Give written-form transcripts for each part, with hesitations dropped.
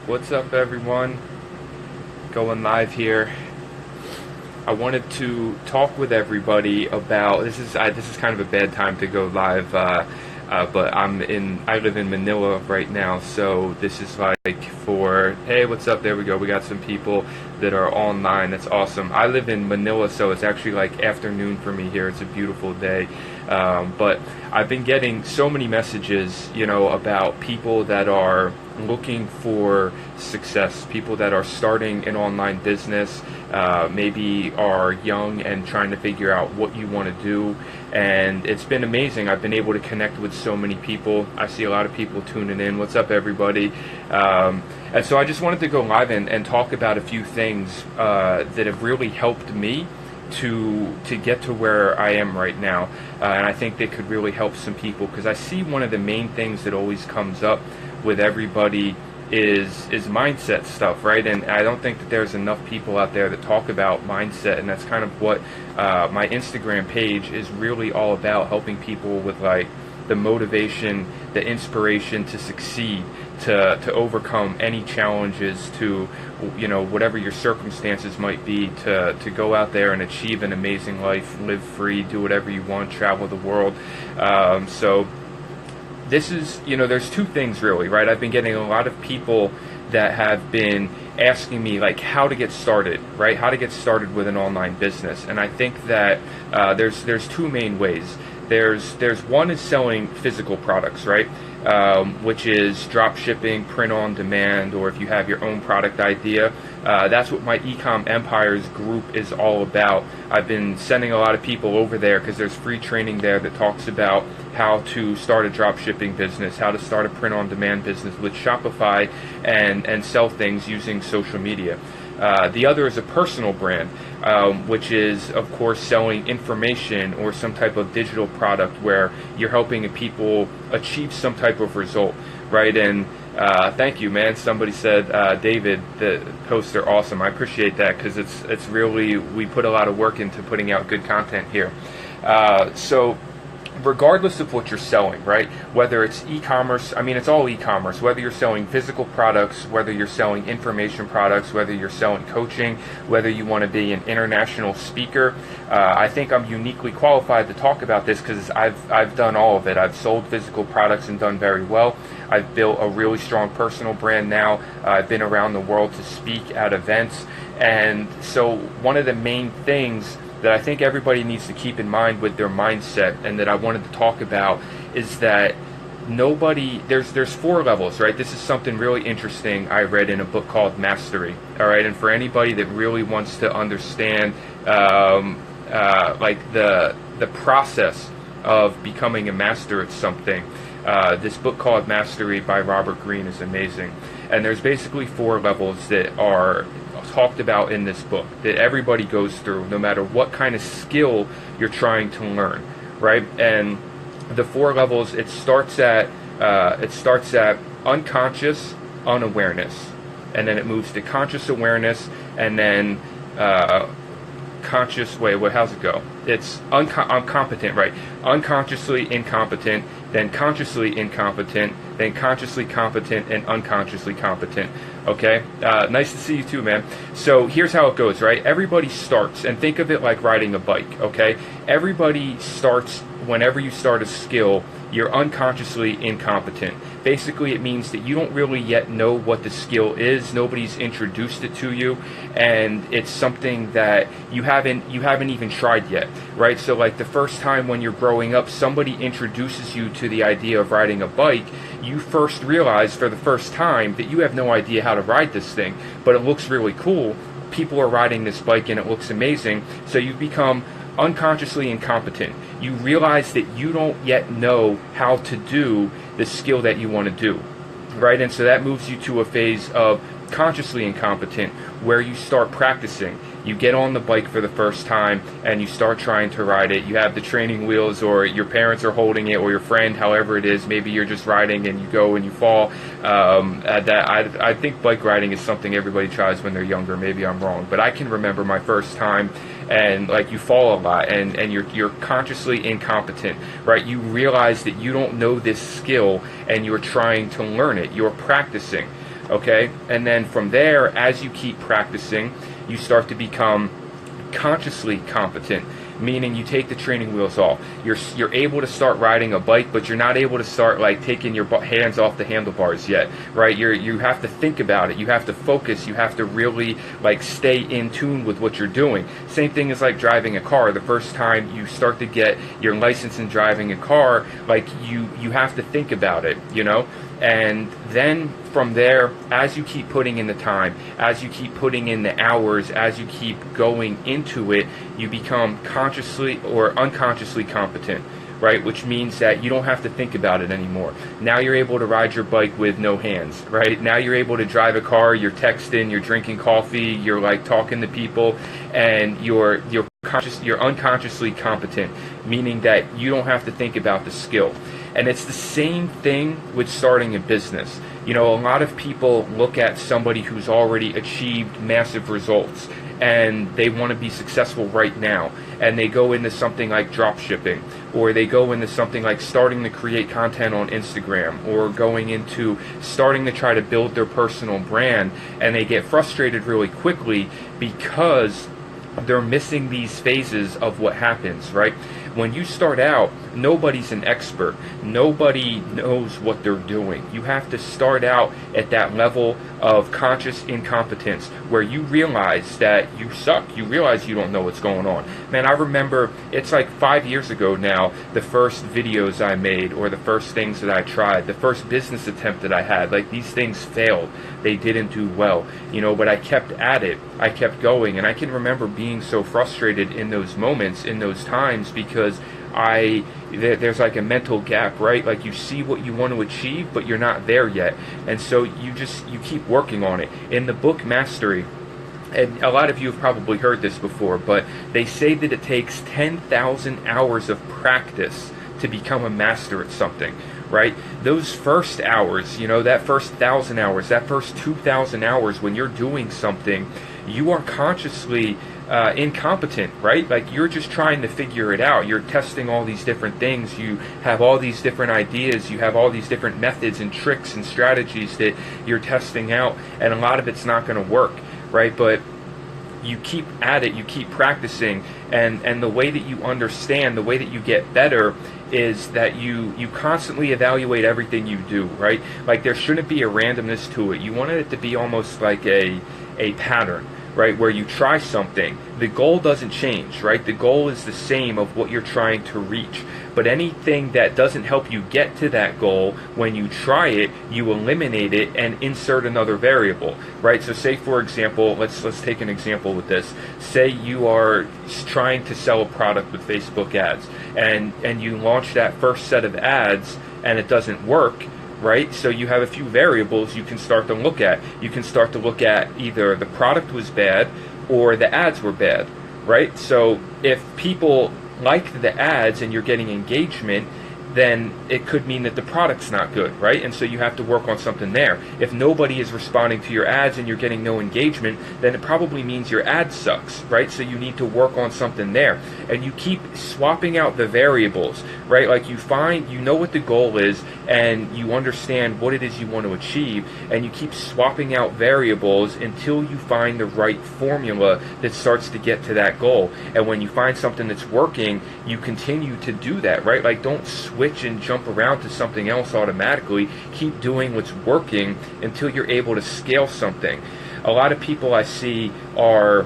What's up, everyone? Going live here. I wanted to talk with everybody about this is kind of a bad time to go live, but I live in Manila right now, so this is like for, hey, what's up? There we go. We got some people that are online. That's awesome. I live in Manila, so it's actually like afternoon for me here. It's a beautiful day, but I've been getting so many messages, about people that are looking for success, people that are starting an online business, maybe are young and trying to figure out what you want to do. And it's been amazing. I've been able to connect with so many people. I see a lot of people tuning in. What's up, everybody? And so I just wanted to go live and talk about a few things that have really helped me to get to where I am right now. And I think they could really help some people, because I see one of the main things that always comes up with everybody is mindset stuff, right? And I don't think that there's enough people out there that talk about mindset, and that's kind of what my Instagram page is really all about, helping people with like the motivation, the inspiration to succeed, to overcome any challenges, to whatever your circumstances might be, to go out there and achieve an amazing life, live free, do whatever you want, travel the world. So this is, there's two things really, right? I've been getting a lot of people that have been asking me like how to get started, right? How to get started with an online business. And I think that there's two main ways. There's one is selling physical products, right? Which is drop shipping, print on demand, or if you have your own product idea. That's what my Ecom Empires group is all about. I've been sending a lot of people over there because there's free training there that talks about how to start a drop shipping business, how to start a print on demand business with Shopify, and sell things using social media. The other is a personal brand, which is, of course, selling information or some type of digital product where you're helping people achieve some type of result, right? And thank you, man. Somebody said, David, the posts are awesome. I appreciate that, because it's really, we put a lot of work into putting out good content here. So regardless of what you're selling, right? Whether it's e-commerce, it's all e-commerce, whether you're selling physical products, whether you're selling information products, whether you're selling coaching, whether you want to be an international speaker. I think I'm uniquely qualified to talk about this because I've done all of it. I've sold physical products and done very well. I've built a really strong personal brand now. I've been around the world to speak at events. And so one of the main things that I think everybody needs to keep in mind with their mindset, and that I wanted to talk about, is that there's 4 levels, right? This is something really interesting I read in a book called Mastery, all right? And for anybody that really wants to understand like the process of becoming a master at something, this book called Mastery by Robert Greene is amazing. And there's basically 4 levels that are talked about in this book that everybody goes through, no matter what kind of skill you're trying to learn, right? And the 4 levels, it starts at unconscious unawareness, and then it moves to conscious awareness, and then conscious, how's it go? It's incompetent, right? Unconsciously incompetent, then consciously incompetent, then consciously competent, and unconsciously competent. Okay? Nice to see you too, man. So here's how it goes, right? Everybody starts, and think of it like riding a bike, okay? Everybody starts, whenever you start a skill, you're unconsciously incompetent. Basically, it means that you don't really yet know what the skill is. Nobody's introduced it to you, and it's something that you haven't even tried yet, right? So like the first time when you're growing up, somebody introduces you to the idea of riding a bike, you first realize for the first time that you have no idea how to ride this thing, but it looks really cool. People are riding this bike and it looks amazing, so you become unconsciously incompetent. You realize that you don't yet know how to do the skill that you want to do, right? And so that moves you to a phase of consciously incompetent, where you start practicing. You get on the bike for the first time and you start trying to ride it. You have the training wheels, or your parents are holding it, or your friend, however it is. Maybe you're just riding and you go and you fall. I think bike riding is something everybody tries when they're younger. Maybe I'm wrong, but I can remember my first time, and like you fall a lot, and you're consciously incompetent, right? You realize that you don't know this skill and you're trying to learn it. You're practicing. okay? And then from there, as you keep practicing, you start to become consciously competent, meaning you take the training wheels off. You're able to start riding a bike, but you're not able to start like taking your hands off the handlebars yet, right? You have to think about it. You have to focus. You have to really like stay in tune with what you're doing. Same thing as like driving a car. The first time you start to get your license in driving a car, like you have to think about it, you know? And then from there, as you keep putting in the time, as you keep putting in the hours, as you keep going into it, you become consciously or unconsciously competent, right? Which means that you don't have to think about it anymore. Now you're able to ride your bike with no hands, right? Now you're able to drive a car, you're texting, you're drinking coffee, you're like talking to people, and you're unconsciously competent, meaning that you don't have to think about the skill. And it's the same thing with starting a business. You know, a lot of people look at somebody who's already achieved massive results and they want to be successful right now, and they go into something like drop shipping, or they go into something like starting to create content on Instagram, or going into starting to try to build their personal brand, and they get frustrated really quickly because they're missing these phases of what happens, right? When you start out, nobody's an expert. Nobody knows what they're doing. You have to start out at that level of conscious incompetence where you realize that you suck. You realize you don't know what's going on. Man, I remember it's like 5 years ago now, the first videos I made or the first things that I tried, the first business attempt that I had, like these things failed. They didn't do well, you know, but I kept at it. I kept going, and I can remember being so frustrated in those moments, in those times, because there's like a mental gap, right? Like you see what you want to achieve, but you're not there yet. And so you keep working on it. In the book Mastery, and a lot of you have probably heard this before, but they say that it takes 10,000 hours of practice to become a master at something, right? Those first hours, you know, that first 1,000 hours, that first 2,000 hours when you're doing something, you are consciously incompetent, right? Like you're just trying to figure it out. You're testing all these different things. You have all these different ideas. You have all these different methods and tricks and strategies that you're testing out, and a lot of it's not going to work, right? But you keep at it, you keep practicing, and the way that you understand, the way that you get better is that you constantly evaluate everything you do, right? Like there shouldn't be a randomness to it. You want it to be almost like a pattern, right, where you try something. The goal doesn't change, right? The goal is the same of what you're trying to reach. But anything that doesn't help you get to that goal, when you try it, you eliminate it and insert another variable, right? So say, for example, let's take an example with this. Say you are trying to sell a product with Facebook ads, and you launch that first set of ads and it doesn't work, right? So you have a few variables you can start to look at. You can start to look at either the product was bad or the ads were bad, right? So if people like the ads and you're getting engagement, then it could mean that the product's not good, right? And so you have to work on something there. If nobody is responding to your ads and you're getting no engagement, then it probably means your ad sucks, right? So you need to work on something there. And you keep swapping out the variables, right? Like you know what the goal is, and you understand what it is you want to achieve, and you keep swapping out variables until you find the right formula that starts to get to that goal. And when you find something that's working, you continue to do that, right? Like don't switch and jump around to something else automatically. Keep doing what's working until you're able to scale something. A lot of people I see are,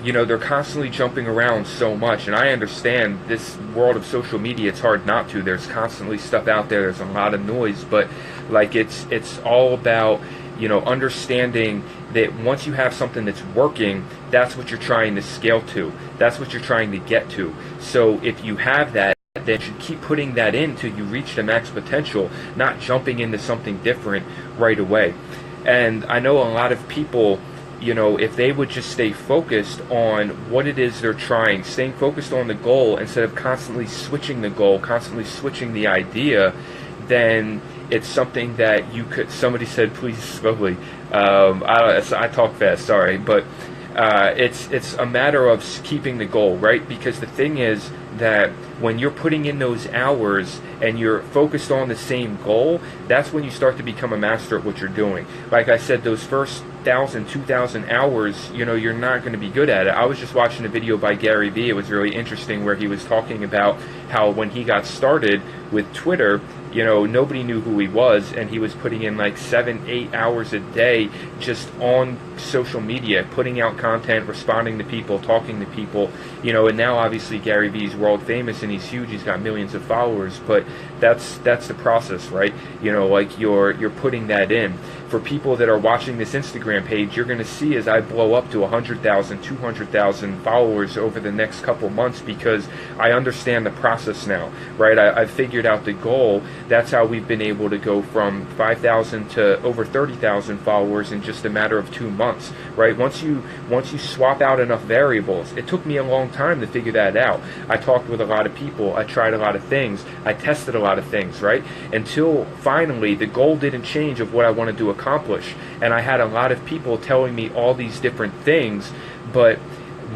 you know, they're constantly jumping around so much, and I understand this world of social media, it's hard not to. There's constantly stuff out there, there's a lot of noise, but like it's all about, you know, understanding that once you have something that's working, that's what you're trying to scale to. That's what you're trying to get to. So if you have that, then you should keep putting that in till you reach the max potential, not jumping into something different right away. And I know a lot of people, you know, if they would just stay focused on what it is they're trying, staying focused on the goal instead of constantly switching the goal, constantly switching the idea, then it's something that you could, somebody said, please slowly, I talk fast, sorry, but It's a matter of keeping the goal, right? Because the thing is that when you're putting in those hours and you're focused on the same goal, that's when you start to become a master at what you're doing. Like I said, those first 1,000, 2,000 hours, you're not going to be good at it. I was just watching a video by Garyvee. It was really interesting where he was talking about how when he got started with Twitter, nobody knew who he was, and he was putting in like 7-8 hours a day just on social media, putting out content, responding to people, talking to people, and now obviously Garyvee's world famous and he's huge, he's got millions of followers, but that's the process, right? Like you're putting that in. For people that are watching this Instagram page, you're going to see as I blow up to 100,000, 200,000 followers over the next couple months, because I understand the process now, right? I've figured out the goal. That's how we've been able to go from 5,000 to over 30,000 followers in just a matter of 2 months, right? Once you swap out enough variables, it took me a long time to figure that out. I talked with a lot of people. I tried a lot of things. I tested a lot of things, right? Until finally the goal didn't change of what I wanted to accomplish. And I had a lot of people telling me all these different things, but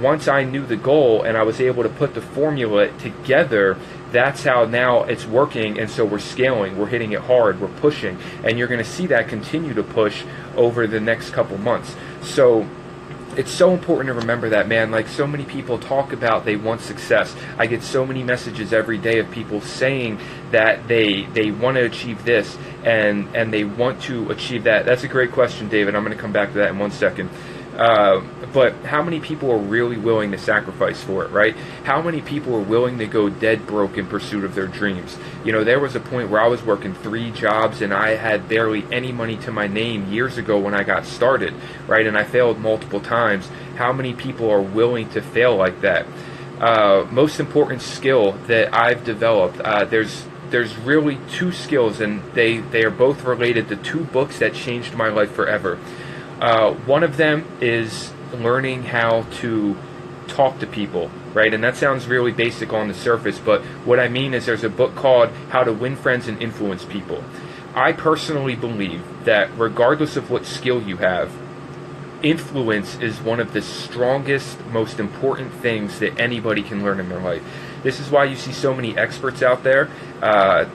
once I knew the goal and I was able to put the formula together, that's how now it's working, and so we're scaling, we're hitting it hard, we're pushing, and you're going to see that continue to push over the next couple months. So it's so important to remember that, man. Like, so many people talk about they want success. I get so many messages every day of people saying that they want to achieve this and they want to achieve that. That's a great question, David. I'm going to come back to that in 1 second. But how many people are really willing to sacrifice for it, right? How many people are willing to go dead broke in pursuit of their dreams? There was a point where I was working 3 jobs and I had barely any money to my name years ago when I got started, right? And I failed multiple times. How many people are willing to fail like that? Most important skill that I've developed, there's really 2 skills, and they are both related to 2 books that changed my life forever. One of them is learning how to talk to people, right? And that sounds really basic on the surface, but what I mean is there's a book called How to Win Friends and Influence People. I personally believe that regardless of what skill you have, influence is one of the strongest, most important things that anybody can learn in their life. This is why you see so many experts out there,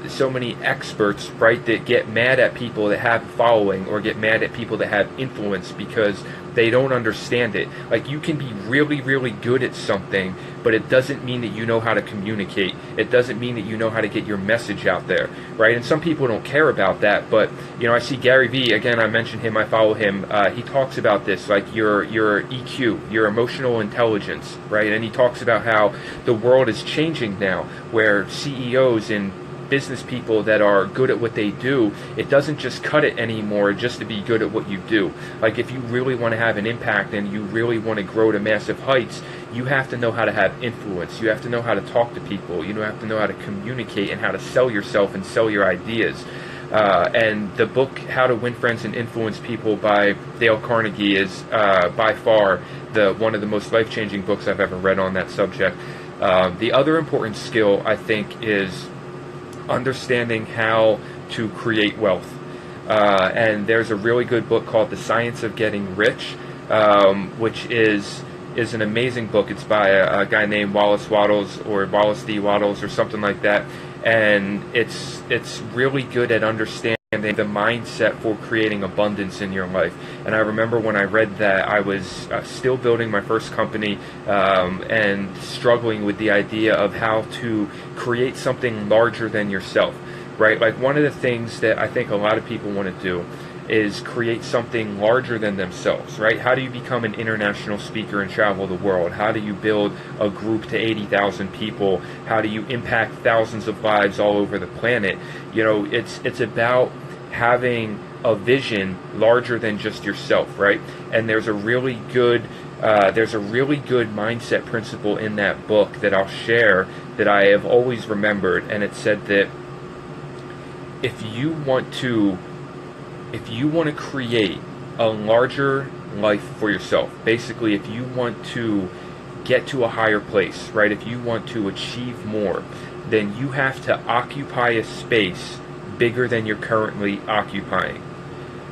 so many experts, right, that get mad at people that have a following or get mad at people that have influence because they don't understand it. Like, you can be really, really good at something, but it doesn't mean that you know how to communicate. It doesn't mean that you know how to get your message out there, right? And some people don't care about that, but, I see Garyvee, again, I mentioned him, I follow him, he talks about this, like your EQ, your emotional intelligence, right? And he talks about how the world is changing now, where CEOs and business people that are good at what they do, it doesn't just cut it anymore just to be good at what you do. Like, if you really want to have an impact and you really want to grow to massive heights, you have to know how to have influence. You have to know how to talk to people. You have to know how to communicate and how to sell yourself and sell your ideas. And the book How to Win Friends and Influence People by Dale Carnegie is by far one of the most life-changing books I've ever read on that subject. The other important skill, I think, is understanding how to create wealth. And there's a really good book called The Science of Getting Rich, which is an amazing book. It's by a guy named Wallace Wattles, or Wallace D. Wattles, or something like that. And it's really good at understanding the mindset for creating abundance in your life. And I remember when I read that, I was still building my first company and struggling with the idea of how to create something larger than yourself, right? Like, one of the things that I think a lot of people want to do is create something larger than themselves, right? How do you become an international speaker and travel the world? How do you build a group to 80,000 people? How do you impact thousands of lives all over the planet? It's about having a vision larger than just yourself, right? And there's a really good mindset principle in that book that I'll share that I have always remembered, and it said that if you want to create a larger life for yourself, basically if you want to get to a higher place, right? If you want to achieve more, then you have to occupy a space bigger than you're currently occupying.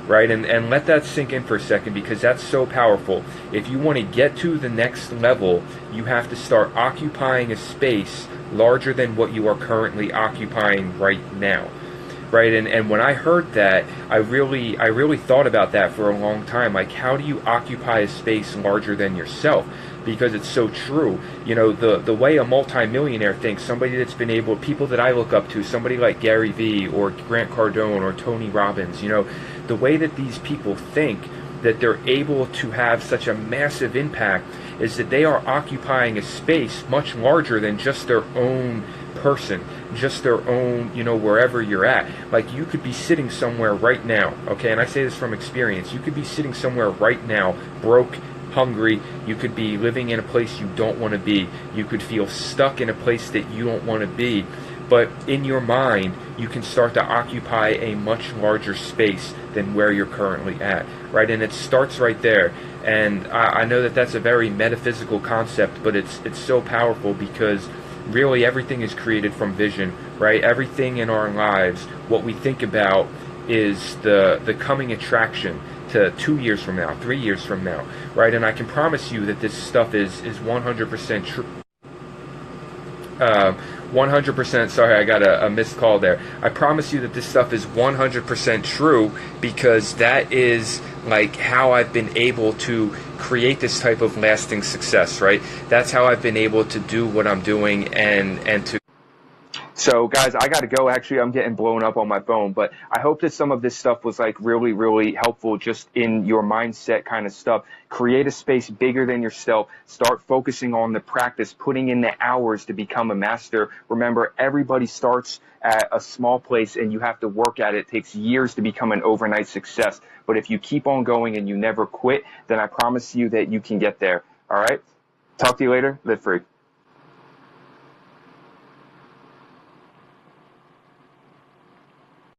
right? And let that sink in for a second, because that's so powerful. If you want to get to the next level, you have to start occupying a space larger than what you are currently occupying right now. Right, and when I heard that, I really thought about that for a long time. Like, how do you occupy a space larger than yourself? Because it's so true. You know, the way a multimillionaire thinks, somebody that's been able, people that I look up to, somebody like Garyvee or Grant Cardone or Tony Robbins, you know, the way that these people think, that they're able to have such a massive impact, is that they are occupying a space much larger than just their own person, just their own, you know, wherever you're at. Like, you could be sitting somewhere right now, okay, and I say this from experience, you could be sitting somewhere right now, broke, hungry, you could be living in a place you don't want to be, you could feel stuck in a place that you don't want to be, but in your mind, you can start to occupy a much larger space than where you're currently at, right? And it starts right there. And I know that that's a very metaphysical concept, but it's so powerful, because really everything is created from vision, right? Everything in our lives, what we think about is the coming attraction to 2 years from now, 3 years from now, right? And I can promise you that this stuff is 100% true. 100%, sorry, I got a missed call there. I promise you that this stuff is 100% true, because that is like how I've been able to create this type of lasting success, right? That's how I've been able to do what I'm doing and to. So guys, I got to go. Actually, I'm getting blown up on my phone, but I hope that some of this stuff was like really, really helpful just in your mindset kind of stuff. Create a space bigger than yourself. Start focusing on the practice, putting in the hours to become a master. Remember, everybody starts at a small place and you have to work at it. It takes years to become an overnight success. But if you keep on going and you never quit, then I promise you that you can get there. All right? Talk to you later. Live free.